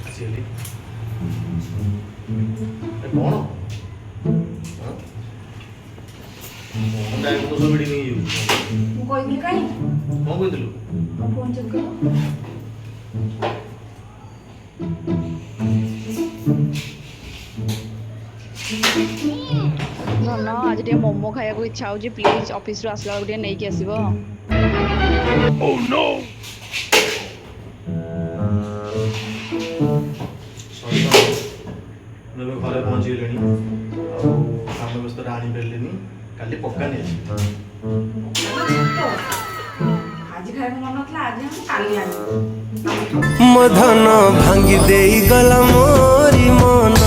ଆସିଗଲି କଣ ମୁଁ ସବୁ ଭିଡ଼ି ନେଇଯାଉଛି ମୁଁ କହିଥିଲି କାଇଁ କଣ କହିଥିଲୁ ଫୋନ୍ ଚେକ୍ କର। ଧନ ଆଜି ଟିକେ ମୋମୋ ଖାଇବାକୁ ଇଚ୍ଛା ହଉଛି ପ୍ଲିଜ ଅଫିସରୁ ଆସିଲା ବେଳକୁ ଟିକେ ନେଇକି ଆସିବ। ମୁଁ ଏବେ ଘରେ ପହଞ୍ଚିଗଲିଣି ଆଉ କାମ ବ୍ୟସ୍ତରେ ଆଣିପାରିଲିନି କାଲି ପକ୍କା ନେଇଛି ଆଜି ଖାଇବାକୁ ମନ ନଥିଲା ଆଜି ଆମେ କାଲି ଆଣିବୁ। ମୋ ଧନ ଭାଙ୍ଗି ଦେଇ ଗଲା ମୋରି ମନ।